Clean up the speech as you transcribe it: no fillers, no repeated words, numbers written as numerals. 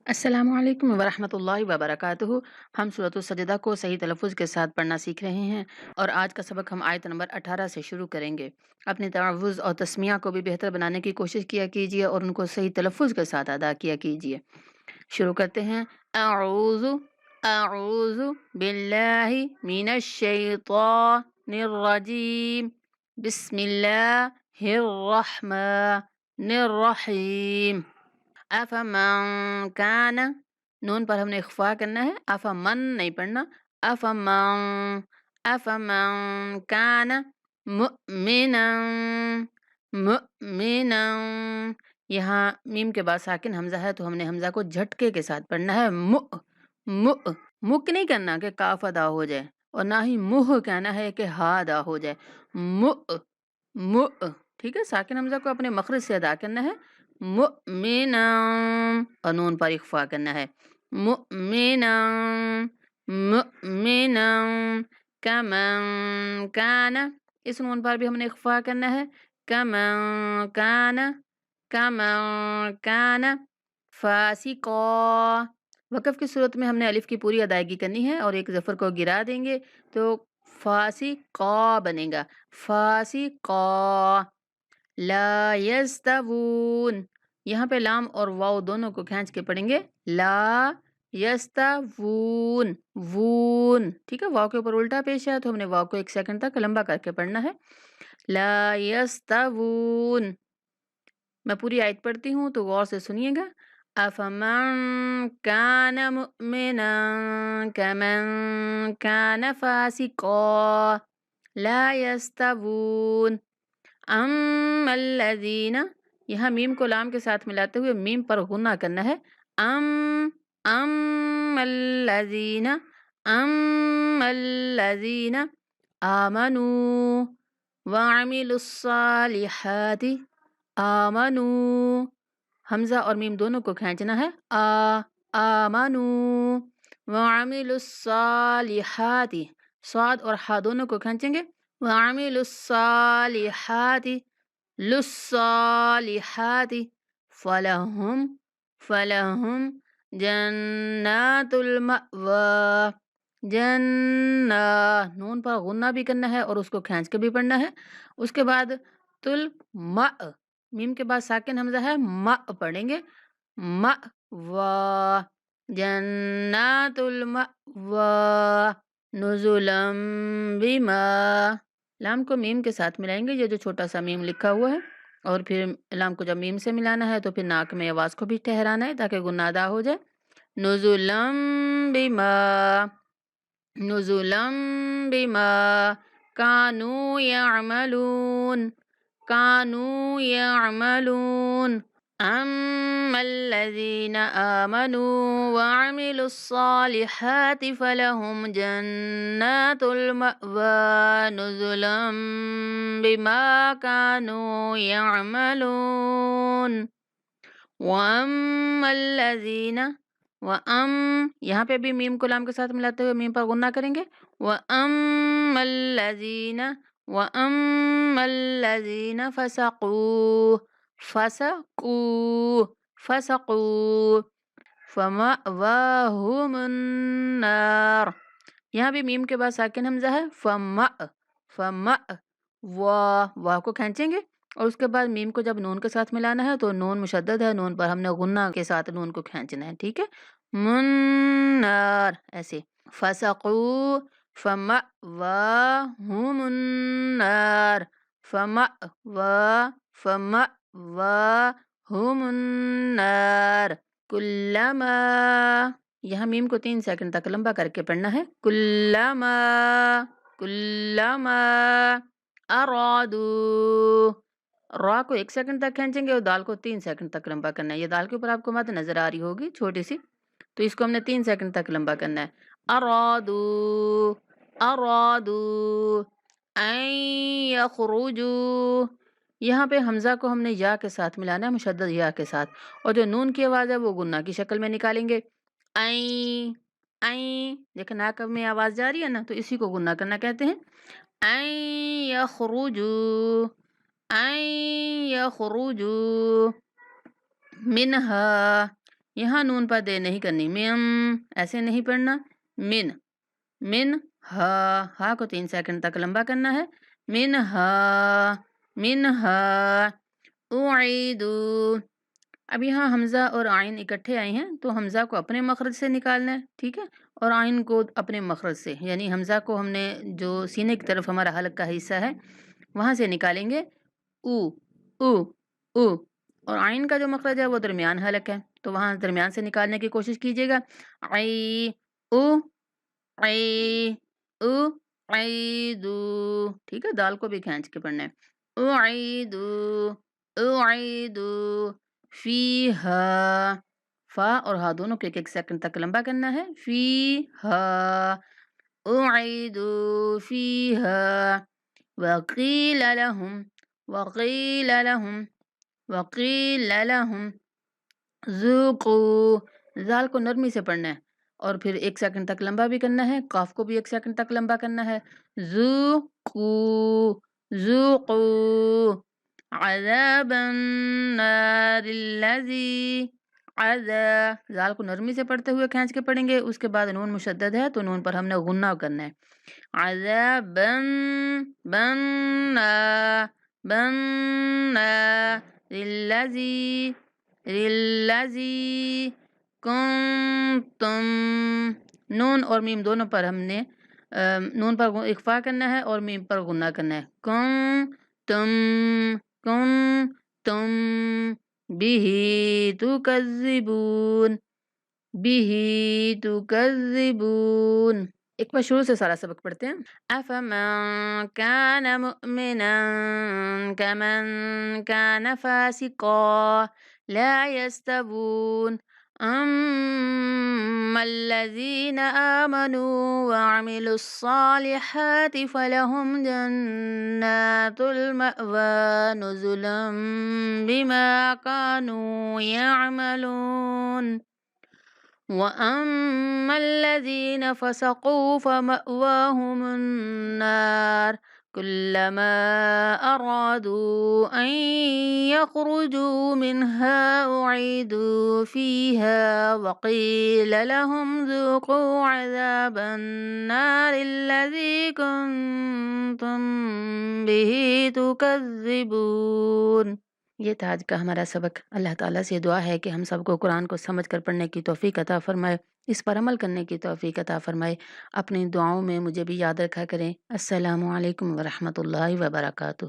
السلام علیکم ورحمۃ اللہ وبرکاتہ۔ ہم سورۃ السجدہ کو صحیح تلفظ کے ساتھ پڑھنا سیکھ رہے ہیں اور آج کا سبق ہم آیت نمبر 18 سے شروع کریں گے۔ اپنے تلفظ اور تسمیہ کو بھی بہتر بنانے کی کوشش کیا کیجیے اور ان کو صحیح تلفظ کے ساتھ ادا کیا کیجیے۔ شروع کرتے ہیں۔ اعوذ اعوذ باللہ من الشیطان الرجیم، بسم اللہ الرحمن الرحیم۔ افمن کان، نون پر ہم نے اخفا کرنا ہے، افمن نہیں پڑھنا، افمن افمن کان مؤمنا مؤمنا۔ یہاں میم کے بعد ساکن حمزہ ہے تو ہم نے حمزہ کو جھٹکے کے ساتھ پڑھنا ہے۔ مک نہیں کرنا کہ کاف ادا ہو جائے، اور نہ ہی منہ کہنا ہے کہ ہا ادا ہو جائے۔ مؤ ٹھیک ہے، ساکن حمزہ کو اپنے مخرج سے ادا کرنا ہے۔ مؤمنا، اور نون پر اخفا کرنا ہے۔ مؤمنا مؤمنا کمن کان، اس نون پر بھی ہم نے اخفا کرنا ہے۔ کمن کان کمن کان فاسقا۔ وقف کی صورت میں ہم نے الف کی پوری ادائیگی کرنی ہے اور ایک ظفر کو گرا دیں گے تو فاسقا بنے گا، فاسقا۔ لا یستوون، یہاں پہ لام اور واو دونوں کو کھینچ کے پڑھیں گے۔ لا یستوون، وون، ٹھیک ہے، واو کے اوپر الٹا پیش ہے تو ہم نے واو کو 1 سیکنڈ تک لمبا کر کے پڑھنا ہے۔ لا یستوون۔ میں پوری آیت پڑھتی ہوں تو غور سے سنیے گا۔ افمن کان مؤمنا کمن کان فاسقا لا یستوون۔ اما الذین، یہاں میم کو لام کے ساتھ ملاتے ہوئے میم پر غنہ کرنا ہے۔ اما الذین اما الذین آمنوا وعملوا الصالحات۔ آمنوا، حمزہ اور میم دونوں کو کھینچنا ہے۔ آمنوا وعملوا الصالحات، صاد اور ہا دونوں کو کھینچیں گے۔ وعملوا الصالحات للصالحات فلہم جنات المأوى۔ نون پر غنہ بھی کرنا ہے اور اس کو کھینچ کے بھی پڑھنا ہے۔ اس کے بعد میم کے بعد ساکن حمزہ ہے، پڑھیں گے۔ مأوى جنات المأوى نزلا بما، لام کو میم کے ساتھ ملائیں گے، یہ جو چھوٹا سا میم لکھا ہوا ہے، اور پھر لام کو جب میم سے ملانا ہے تو پھر ناک میں آواز کو بھی ٹھہرانا ہے تاکہ غنہ ادا ہو جائے۔ نزلا بما نزلا بما کانوا یعملون کانوا یعملون۔ اما الذین آمنوا وعملوا الصالحات فلہم جنات المأوى نزلا بما كانوا يعملون۔ واما الذین، یہاں پہ بھی میم کو لام کے ساتھ ملاتے ہوئے میم پر غنہ کریں گے۔ واما الذین واما الذین فسقوا فمأواہم النار، یہاں بھی میم کے بعد ساکن حمزہ ہے۔ واو کو کھینچیں گے اور اس کے بعد میم کو جب نون کے ساتھ ملانا ہے تو نون مشدد ہے، نون پر ہم نے غنہ کے ساتھ نون کو کھینچنا ہے، ٹھیک ہے۔ منار، ایسے فسقوا فمأواہم النار فمأواہم النار کلما، یہاں میم کو 3 سیکنڈ تک لمبا کر کے پڑھنا ہے۔ کلما ارادو، را کو 1 سیکنڈ تک کھینچیں گے اور دال کو 3 سیکنڈ تک لمبا کرنا ہے۔ یہ دال کے اوپر آپ کو مد نظر آ رہی ہوگی چھوٹی سی، تو اس کو ہم نے 3 سیکنڈ تک لمبا کرنا ہے۔ ارادو ان یخرجوا، یہاں پہ حمزہ کو ہم نے یا کے ساتھ ملانا ہے، مشدد یا کے ساتھ، اور جو نون کی آواز ہے وہ غنہ کی شکل میں نکالیں گے۔ دیکھیں ناک میں آواز جا رہی ہے نا، تو اسی کو غنہ کرنا کہتے ہیں۔ ان یخرجوا منہا، یہاں نون پر دیر نہیں کرنی، ایسے نہیں پڑھنا، من، من ہا کو 3 سیکنڈ تک لمبا کرنا ہے، منہا اعیدو۔ اب یہاں حمزہ اور آئین اکٹھے آئے ہیں تو حمزہ کو اپنے مخرج سے نکالنا ہے، ٹھیک ہے، اور آئین کو اپنے مخرج سے، یعنی حمزہ کو ہم نے جو سینے کی طرف ہمارا حلق کا حصہ ہے وہاں سے نکالیں گے، او او او، اور آئین کا جو مخرج ہے وہ درمیان حلق ہے تو وہاں درمیان سے نکالنے کی کوشش کیجیے گا، عی او عی او عیدو، ٹھیک ہے، دال کو بھی کھینچ کے پڑھنا ہے، اعیدو اعیدو فیہا، فا اور ہا دونوں کو 1 سیکنڈ تک لمبا کرنا ہے، فیہا اعیدو فیہا وقیل لہم وقیل لہم وقیل لہم ذوقوا، زال کو نرمی سے پڑھنا ہے اور پھر 1 سیکنڈ تک لمبا بھی کرنا ہے، قاف کو بھی 1 سیکنڈ تک لمبا کرنا ہے، ذوقوا ذوقوا عذاب النار الذی زال کو نرمی سے پڑھتے ہوئے کھینچ کے پڑھیں گے، اس کے بعد نون مشدد ہے تو نون پر ہم نے غنہ کرنا ہے، عذابن بننا بننا الذی الذی کنتم، نون اور میم دونوں پر ہم نے نون پر اخفا کرنا ہے اور میم پر غنہ کرنا ہے، کنتم بِهِ تُكَذِّبُونَ بِهِ تُكَذِّبُونَ۔ ایک بار شروع سے سارا سبق پڑھتے ہیں، افمن کان مؤمنا کمن کان فاسقا لا يستوون اما الذين آمنوا وعملوا الصالحات فلهم جنات المأوى نزلا بما كانوا يعملون وأما الذين فسقوا فمأواهم النار كلما أرادوا أن يخرجوا منها أعيدوا فيها وقيل لهم ذوقوا عذاب النار الذي كنتم به تكذبون۔ یہ تھا آج کا ہمارا سبق۔ اللہ تعالیٰ سے دعا ہے کہ ہم سب کو قرآن کو سمجھ کر پڑھنے کی توفیق عطا فرمائے، اس پر عمل کرنے کی توفیق عطا فرمائے۔ اپنی دعاؤں میں مجھے بھی یاد رکھا کریں۔ السلام علیکم ورحمۃ اللہ وبرکاتہ۔